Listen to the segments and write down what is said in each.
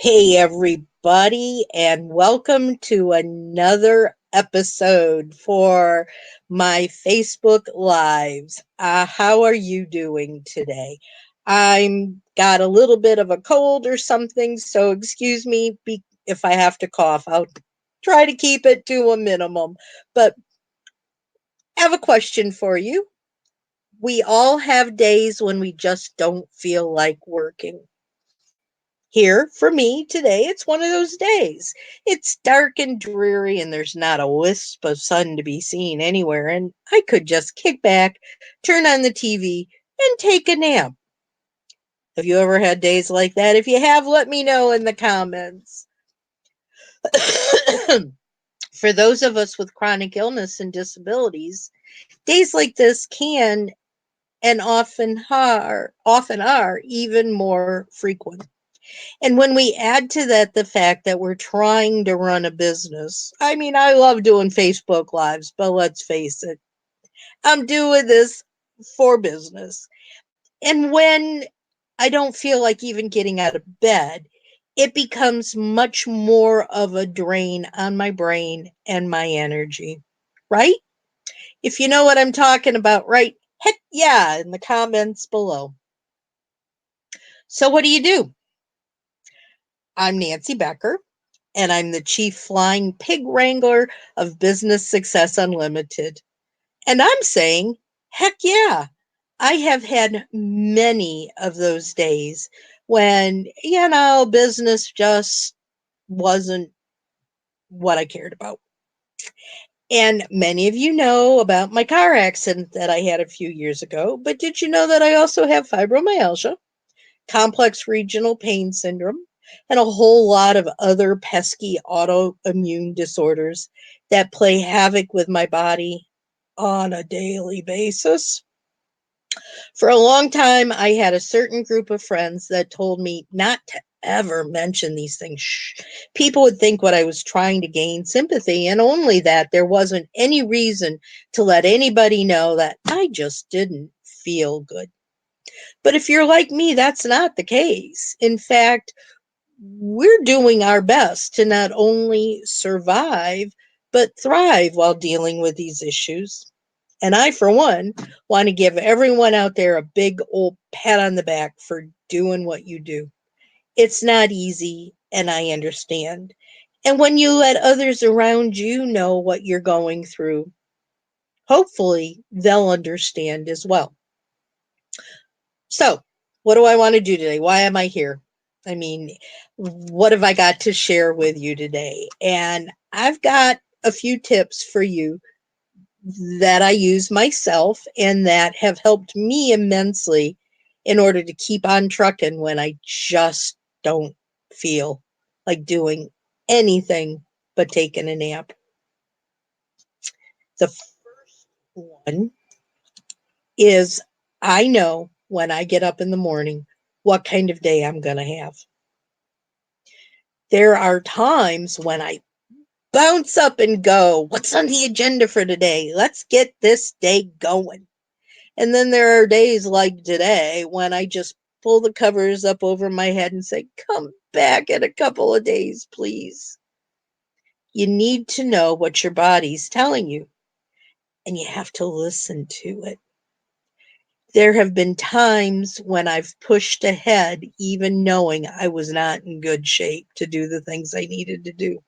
Hey, everybody, and welcome to another episode for my Facebook Lives. How are you doing today? I'm got a little bit of a cold or something, so excuse me if I have to cough. I'll try to keep it to a minimum. But I have a question for you. We all have days when we just don't feel like working. Here, for me today, it's one of those days. It's dark and dreary, and there's not a wisp of sun to be seen anywhere, and I could just kick back, turn on the TV, and take a nap. Have you ever had days like that? If you have, let me know in the comments. For those of us with chronic illness and disabilities, days like this can and often are even more frequent. And when we add to that the fact that we're trying to run a business, I mean, I love doing Facebook Lives, but let's face it, I'm doing this for business. And when I don't feel like even getting out of bed, it becomes much more of a drain on my brain and my energy, right? If you know what I'm talking about, right? Heck yeah, in the comments below. So, what do? I'm Nancy Becker, and I'm the Chief Flying Pig Wrangler of Business Success Unlimited. And I'm saying, heck yeah, I have had many of those days when, business just wasn't what I cared about. And many of you know about my car accident that I had a few years ago, but did you know that I also have fibromyalgia, complex regional pain syndrome, and a whole lot of other pesky autoimmune disorders that play havoc with my body on a daily basis? For a long time, I had a certain group of friends that told me not to ever mention these things. Shh. People would think what I was trying to gain sympathy, and only that there wasn't any reason to let anybody know that I just didn't feel good. But if you're like me, that's not the case. In fact, we're doing our best to not only survive, but thrive while dealing with these issues. And I, for one, want to give everyone out there a big old pat on the back for doing what you do. It's not easy, and I understand. And when you let others around you know what you're going through, hopefully they'll understand as well. So, what do I want to do today? Why am I here? I mean, what have I got to share with you today? And I've got a few tips for you that I use myself and that have helped me immensely in order to keep on trucking when I just don't feel like doing anything but taking a nap. The first one is I know when I get up in the morning what kind of day I'm going to have. There are times when I bounce up and go, what's on the agenda for today? Let's get this day going. And then there are days like today when I just pull the covers up over my head and say, come back in a couple of days, please. You need to know what your body's telling you, and you have to listen to it. There have been times when I've pushed ahead, even knowing I was not in good shape to do the things I needed to do.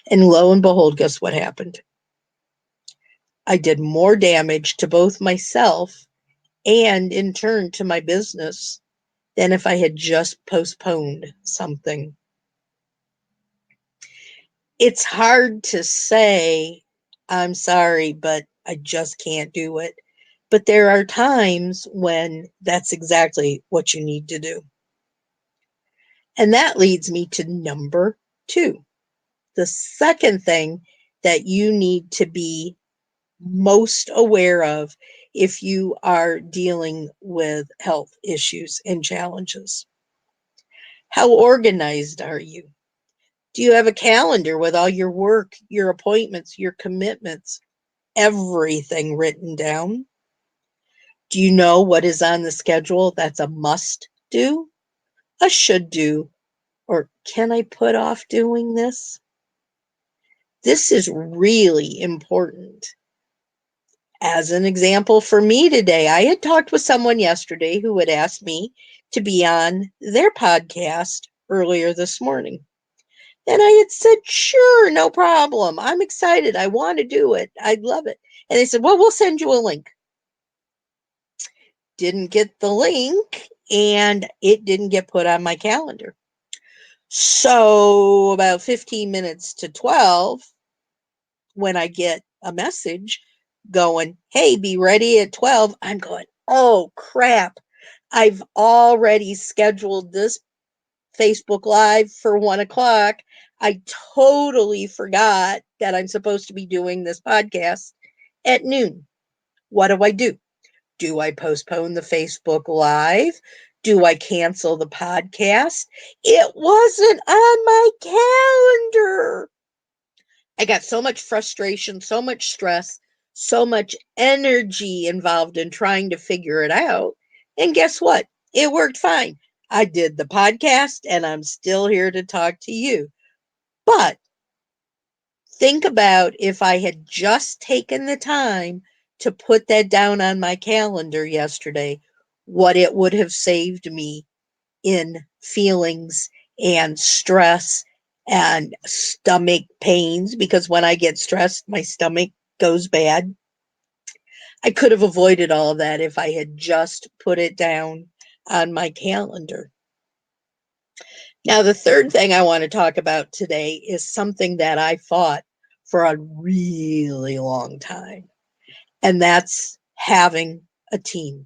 And lo and behold, guess what happened? I did more damage to both myself and, in turn, to my business than if I had just postponed something. It's hard to say, I'm sorry, but I just can't do it. But there are times when that's exactly what you need to do. And that leads me to number two. The second thing that you need to be most aware of if you are dealing with health issues and challenges. How organized are you? Do you have a calendar with all your work, your appointments, your commitments, everything written down? Do you know what is on the schedule that's a must do, a should do, Or can I put off doing this? This is really important. As an example for me today, I had talked with someone yesterday who had asked me to be on their podcast earlier this morning. And I had said, sure, no problem. I'm excited. I want to do it. I'd love it. And they said, well, we'll send you a link. Didn't get the link and it didn't get put on my calendar. So about 15 minutes to 12, when I get a message going, hey, be ready at 12, I'm going, oh crap. I've already scheduled this Facebook Live for 1 o'clock. I totally forgot that I'm supposed to be doing this podcast at noon. What do? Do I postpone the Facebook Live? Do I cancel the podcast? It wasn't on my calendar. I got so much frustration, so much stress, so much energy involved in trying to figure it out. And guess what? It worked fine. I did the podcast and I'm still here to talk to you. But think about if I had just taken the time to put that down on my calendar yesterday, what it would have saved me in feelings and stress and stomach pains, because when I get stressed, my stomach goes bad. I could have avoided all of that if I had just put it down on my calendar. Now, the third thing I want to talk about today is something that I fought for a really long time, and that's having a team.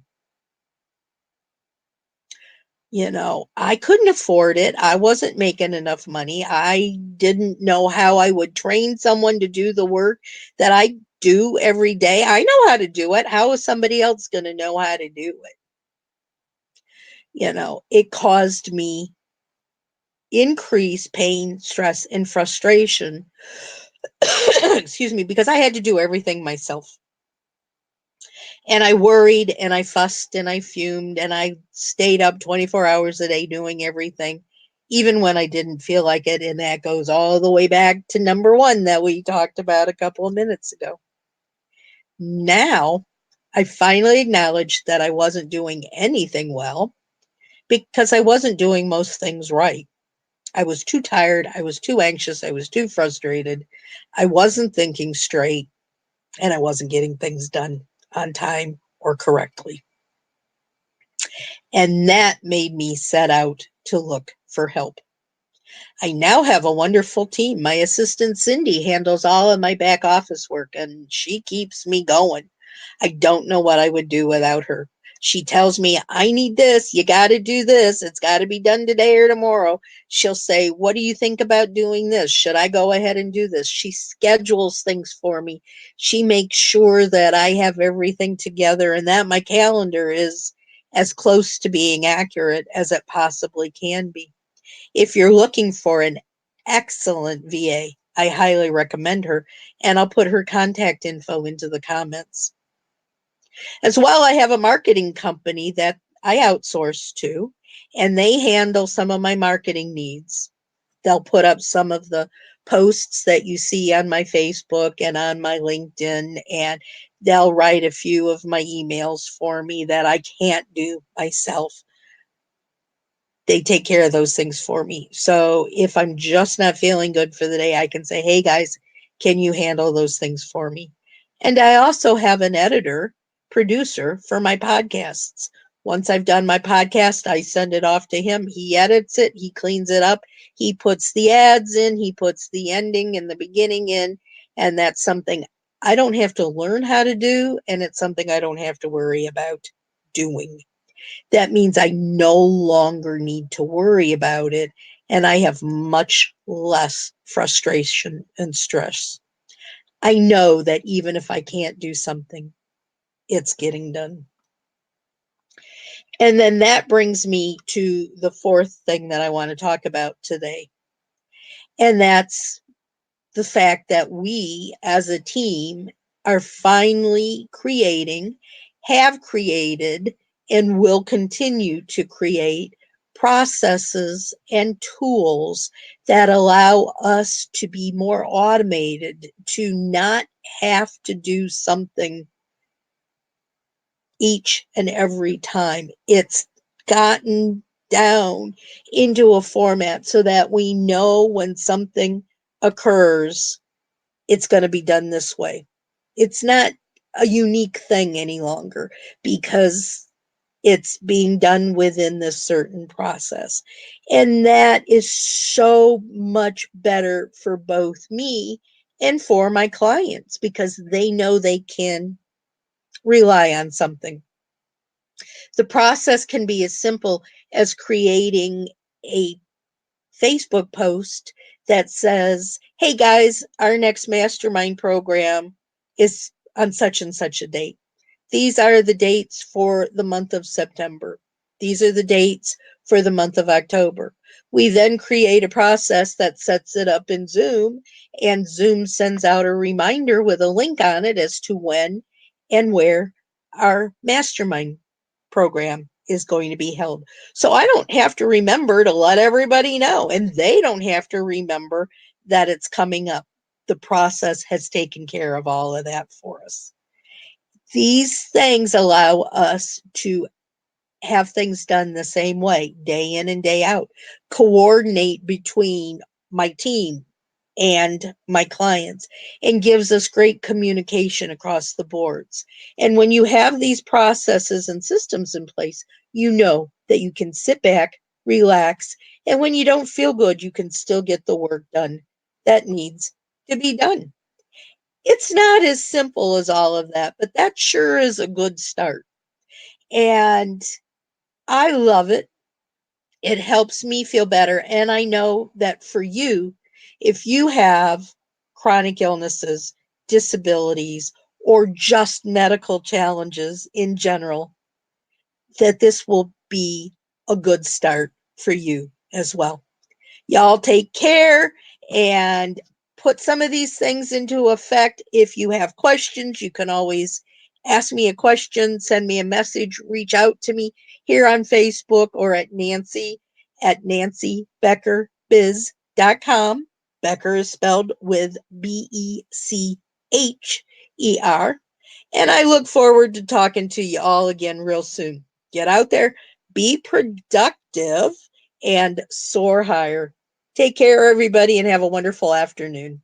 I couldn't afford it. I wasn't making enough money. I didn't know how I would train someone to do the work that I do every day. I know how to do it. How is somebody else going to know how to do it? It caused me increased pain, stress, and frustration. Excuse me, because I had to do everything myself. And I worried and I fussed and I fumed and I stayed up 24 hours a day doing everything, even when I didn't feel like it. And that goes all the way back to number one that we talked about a couple of minutes ago. Now, I finally acknowledged that I wasn't doing anything well because I wasn't doing most things right. I was too tired. I was too anxious. I was too frustrated. I wasn't thinking straight and I wasn't getting things done on time or correctly. And that made me set out to look for help. I now have a wonderful team. My assistant Cindy handles all of my back office work and she keeps me going. I don't know what I would do without her. She tells me, I need this. You got to do this. It's got to be done today or tomorrow. She'll say, what do you think about doing this? Should I go ahead and do this? She schedules things for me. She makes sure that I have everything together and that my calendar is as close to being accurate as it possibly can be. If you're looking for an excellent VA, I highly recommend her, and I'll put her contact info into the comments. As well, I have a marketing company that I outsource to, and they handle some of my marketing needs. They'll put up some of the posts that you see on my Facebook and on my LinkedIn, and they'll write a few of my emails for me that I can't do myself. They take care of those things for me. So if I'm just not feeling good for the day, I can say, hey guys, can you handle those things for me? And I also have an editor, producer for my podcasts. Once I've done my podcast, I send it off to him. He edits it, he cleans it up, he puts the ads in, he puts the ending and the beginning in. And that's something I don't have to learn how to do. And it's something I don't have to worry about doing. That means I no longer need to worry about it and I have much less frustration and stress. I know that even if I can't do something, it's getting done. And then that brings me to the fourth thing that I want to talk about today. And that's the fact that we as a team are finally creating, have created, and will continue to create processes and tools that allow us to be more automated, to not have to do something each and every time. It's gotten down into a format so that we know when something occurs, it's going to be done this way. It's not a unique thing any longer because it's being done within this certain process. And that is so much better for both me and for my clients because they know they can rely on something. The process can be as simple as creating a Facebook post that says, hey guys, our next mastermind program is on such and such a date. These are the dates for the month of September. These are the dates for the month of October. We then create a process that sets it up in Zoom, and Zoom sends out a reminder with a link on it as to when and where our mastermind program is going to be held. So I don't have to remember to let everybody know, and they don't have to remember that it's coming up. The process has taken care of all of that for us. These things allow us to have things done the same way, day in and day out, coordinate between my team and my clients, and gives us great communication across the boards. And when you have these processes and systems in place, you know that you can sit back, relax, and when you don't feel good, you can still get the work done that needs to be done. It's not as simple as all of that, but that sure is a good start. And I love it. It helps me feel better. And I know that for you, if you have chronic illnesses, disabilities, or just medical challenges in general, that this will be a good start for you as well. Y'all take care and put some of these things into effect. If you have questions, you can always ask me a question, send me a message, reach out to me here on Facebook or at Nancy at nancybeckerbiz.com. Becker is spelled with Becher. And I look forward to talking to you all again real soon. Get out there, be productive, and soar higher. Take care, everybody, and have a wonderful afternoon.